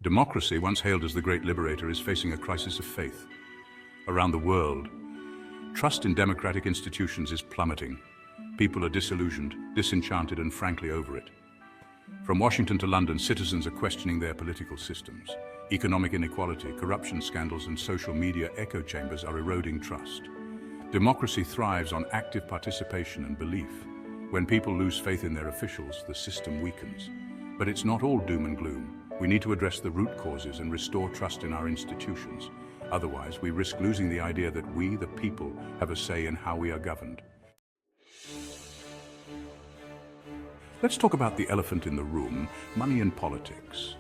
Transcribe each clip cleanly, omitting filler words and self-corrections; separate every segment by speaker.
Speaker 1: Democracy, once hailed as the great liberator, is facing a crisis of faith. Around the world, trust in democratic institutions is plummeting. People are disillusioned, disenchanted, and frankly over it. From Washington to London, citizens are questioning their political systems. Economic inequality, corruption scandals, and social media echo chambers are eroding trust. Democracy thrives on active participation and belief. When people lose faith in their officials, the system weakens. But it's not all doom and gloom. We need to address the root causes and restore trust in our institutions. Otherwise, we risk losing the idea that we, the people, have a say in how we are governed. Let's talk about the elephant in the room, money and politics.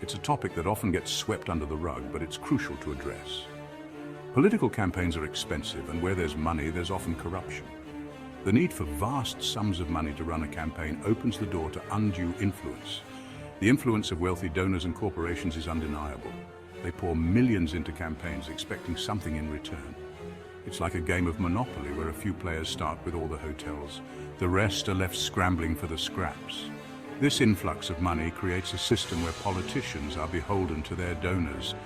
Speaker 1: It's a topic that often gets swept under the rug, but it's crucial to address. Political campaigns are expensive, and where there's money, there's often corruption. The need for vast sums of money to run a campaign opens the door to undue influence. The influence of wealthy donors and corporations is undeniable. They pour millions into campaigns expecting something in return. It's like a game of Monopoly where a few players start with all the hotels. The rest are left scrambling for the scraps. This influx of money creates a system where politicians are beholden to their donors.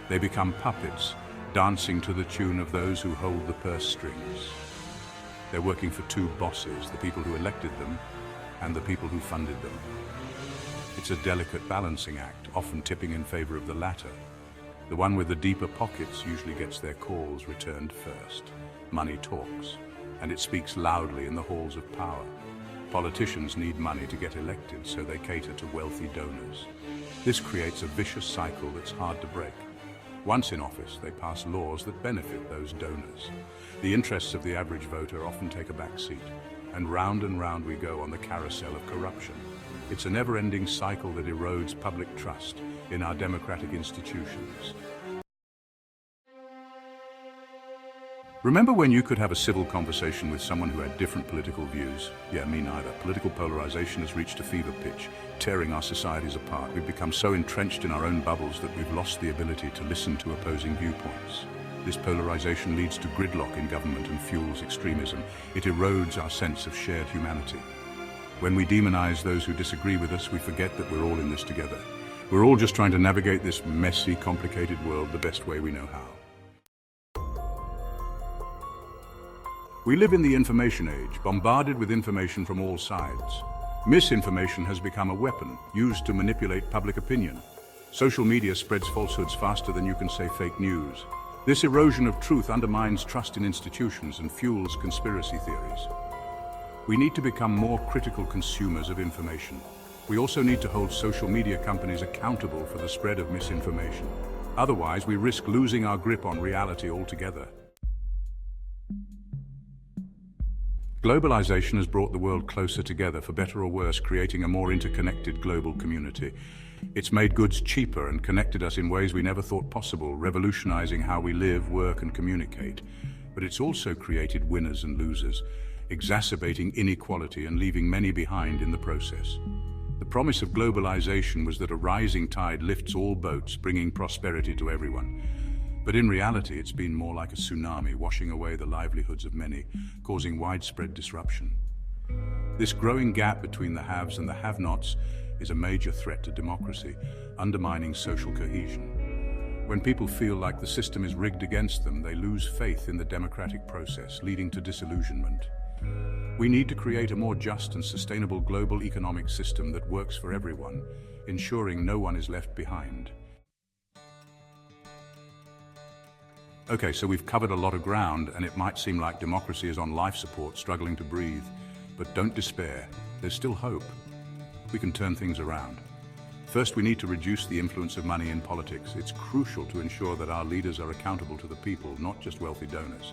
Speaker 1: They become puppets, dancing to the tune of those who hold the purse strings. They're working for two bosses, the people who elected them and the people who funded them. It's a delicate balancing act, often tipping in favor of the latter. The one with the deeper pockets usually gets their calls returned first. Money talks, and it speaks loudly in the halls of power. Politicians need money to get elected, so they cater to wealthy donors. This creates a vicious cycle that's hard to break. Once in office, they pass laws that benefit those donors. The interests of the average voter often take a back seat, and round we go on the carousel of corruption. It's a never-ending cycle that erodes public trust in our democratic institutions. Remember when you could have a civil conversation with someone who had different political views? Yeah, me neither. Political polarization has reached a fever pitch, tearing our societies apart. We've become so entrenched in our own bubbles that we've lost the ability to listen to opposing viewpoints. This polarization leads to gridlock in government and fuels extremism. It erodes our sense of shared humanity. When we demonize those who disagree with us, we forget that we're all in this together. We're all just trying to navigate this messy, complicated world the best way we know how. We live in the information age, bombarded with information from all sides. Misinformation has become a weapon used to manipulate public opinion. Social media spreads falsehoods faster than you can say fake news. This erosion of truth undermines trust in institutions and fuels conspiracy theories. We need to become more critical consumers of information. We also need to hold social media companies accountable for the spread of misinformation. Otherwise, we risk losing our grip on reality altogether. Globalization has brought the world closer together, for better or worse, creating a more interconnected global community. It's made goods cheaper and connected us in ways we never thought possible, revolutionizing how we live, work, and communicate. But it's also created winners and losers, exacerbating inequality and leaving many behind in the process. The promise of globalization was that a rising tide lifts all boats, bringing prosperity to everyone. But in reality, it's been more like a tsunami, washing away the livelihoods of many, causing widespread disruption. This growing gap between the haves and the have-nots is a major threat to democracy, undermining social cohesion. When people feel like the system is rigged against them, they lose faith in the democratic process, leading to disillusionment. We need to create a more just and sustainable global economic system that works for everyone, ensuring no one is left behind. Okay, so we've covered a lot of ground, and it might seem like democracy is on life support, struggling to breathe. But don't despair. There's still hope. We can turn things around. First, we need to reduce the influence of money in politics. It's crucial to ensure that our leaders are accountable to the people, not just wealthy donors.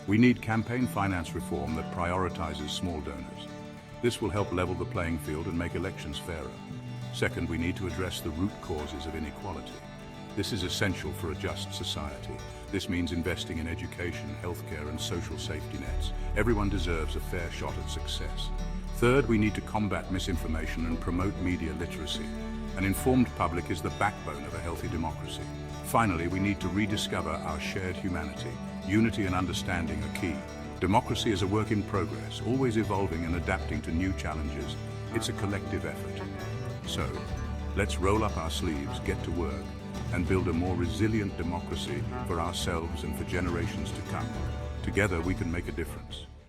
Speaker 1: We need campaign finance reform that prioritizes small donors. This will help level the playing field and make elections fairer. Second, we need to address the root causes of inequality. This is essential for a just society. This means investing in education, healthcare, and social safety nets. Everyone deserves a fair shot at success. Third, we need to combat misinformation and promote media literacy. An informed public is the backbone of a healthy democracy. Finally, we need to rediscover our shared humanity. Unity and understanding are key. Democracy is a work in progress, always evolving and adapting to new challenges. It's a collective effort. So, Let's roll up our sleeves, get to work, and build a more resilient democracy for ourselves and for generations to come. Together we can make a difference.